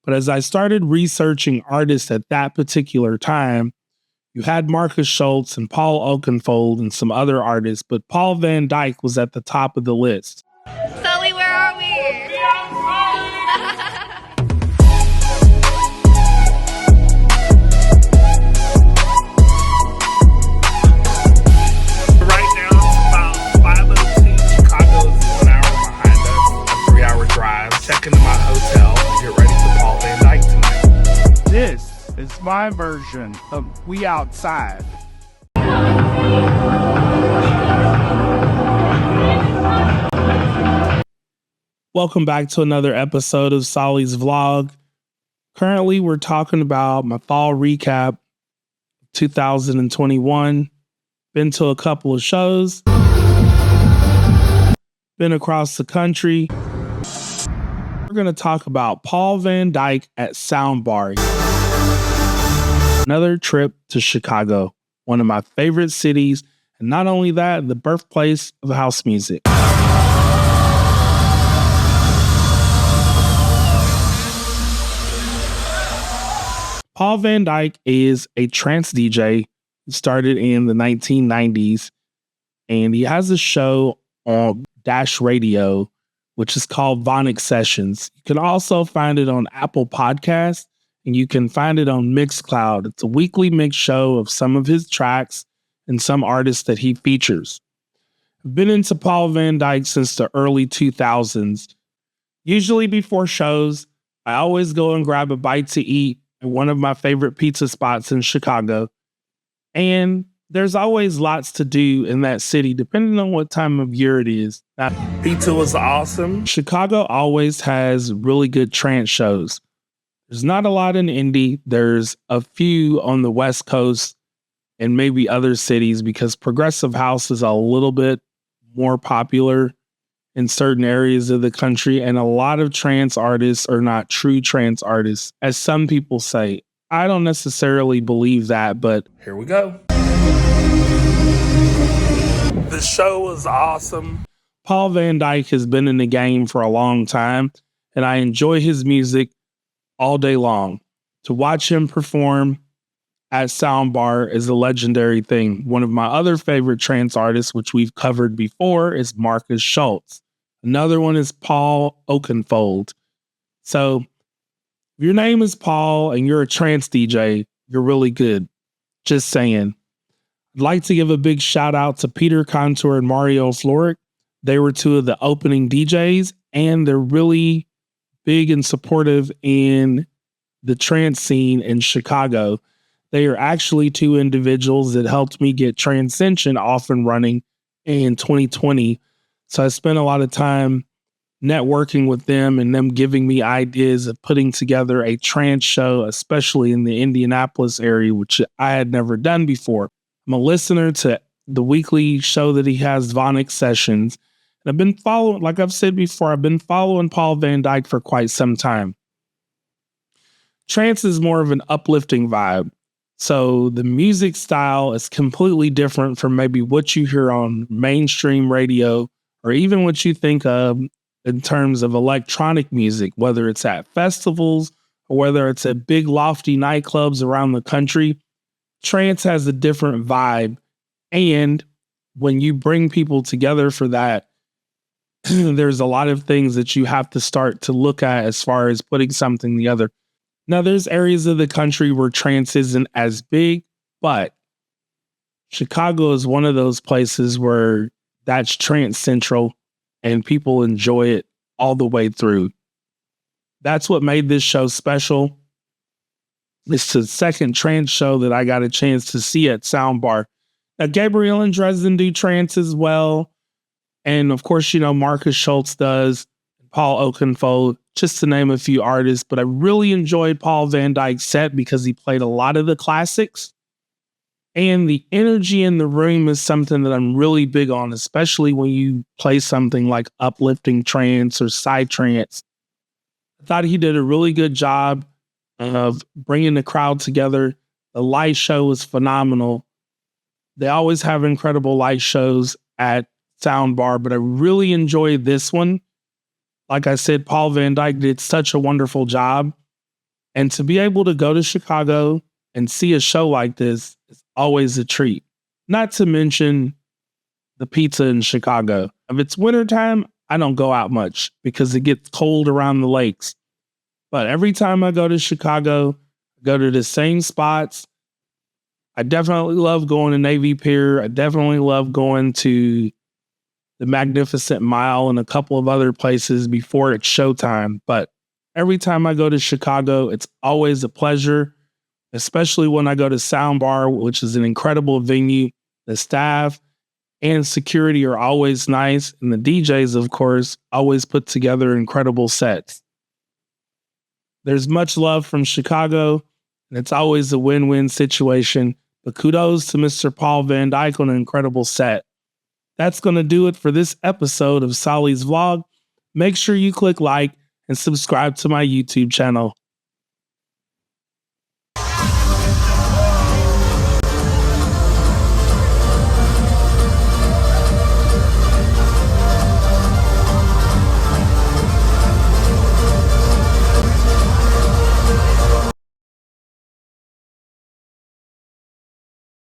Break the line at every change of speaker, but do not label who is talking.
But as I started researching artists at that particular time, you had Marcus Schultz and Paul Oakenfold and some other artists, but Paul Van Dyk was at the top of the list.
Sully, where are we?
Right now it's about 5:02. Chicago is 1 hour behind us, a 3-hour drive. Check into my hotel and get ready for Paul Van Dyk tonight.
This is my version of We Outside.
Welcome back to another episode of Solly's Vlog. Currently, we're talking about my fall recap 2021. Been to a couple of shows. Been across the country. We're going to talk about Paul Van Dyk at Soundbar. Another trip to Chicago, one of my favorite cities, and not only that, the birthplace of house music. Paul Van Dyk is a trance DJ who started in the 1990s, and he has a show on Dash Radio, which is called Vonic Sessions. You can also find it on Apple Podcasts, and you can find it on Mixcloud. It's a weekly mix show of some of his tracks and some artists that he features. I've been into Paul Van Dyk since the early 2000s. Usually before shows, I always go and grab a bite to eat at one of my favorite pizza spots in Chicago. And there's always lots to do in that city, depending on what time of year it is. Now, pizza was awesome. Chicago always has really good trance shows. There's not a lot in Indy. There's a few on the West Coast and maybe other cities because progressive house is a little bit more popular in certain areas of the country. And a lot of trance artists are not true trance artists, as some people say. I don't necessarily believe that, but here we go. The show was awesome. Paul Van Dyk has been in the game for a long time, and I enjoy his music all day long. To watch him perform at Soundbar is a legendary thing. One of my other favorite trance artists, which we've covered before, is Marcus Schultz. Another one is Paul Oakenfold. So if your name is Paul and you're a trance DJ, you're really good. Just saying. I'd like to give a big shout out to Peter, Kontor, and Mario Florek. They were two of the opening DJs, and they're really big and supportive in the trance scene in Chicago. They are actually two individuals that helped me get Trance Central off and running in 2020. So I spent a lot of time networking with them and them giving me ideas of putting together a trance show, especially in the Indianapolis area, which I had never done before. I'm a listener to the weekly show that he has, Vonic Sessions. And I've been following, like I've said before, I've been following Paul Van Dyk for quite some time. Trance is more of an uplifting vibe. So the music style is completely different from maybe what you hear on mainstream radio or even what you think of in terms of electronic music, whether it's at festivals or whether it's at big lofty nightclubs around the country. Trance has a different vibe. And when you bring people together for that, there's a lot of things that you have to start to look at as far as putting something together. Now, there's areas of the country where trance isn't as big, but Chicago is one of those places where that's Trance Central and people enjoy it all the way through. That's what made this show special. It's the second trance show that I got a chance to see at Soundbar. Now, Gabriel and Dresden do trance as well. And of course, you know, Marcus Schultz does, Paul Oakenfold, just to name a few artists. But I really enjoyed Paul Van Dyk's set because he played a lot of the classics. And the energy in the room is something that I'm really big on, especially when you play something like uplifting trance or psytrance. I thought he did a really good job of bringing the crowd together. The light show was phenomenal. They always have incredible light shows at Soundbar, but I really enjoyed this one. Like I said, Paul Van Dyk did such a wonderful job. And to be able to go to Chicago and see a show like this is always a treat. Not to mention the pizza in Chicago. If it's wintertime, I don't go out much because it gets cold around the lakes. But every time I go to Chicago, I go to the same spots. I definitely love going to Navy Pier. I definitely love going to the Magnificent Mile and a couple of other places before it's showtime. But every time I go to Chicago, it's always a pleasure, especially when I go to Soundbar, which is an incredible venue. The staff and security are always nice. And the DJs, of course, always put together incredible sets. There's much love from Chicago, and it's always a win-win situation. But kudos to Mr. Paul Van Dyk on an incredible set. That's going to do it for this episode of Solly's Vlog. Make sure you click like and subscribe to my YouTube channel.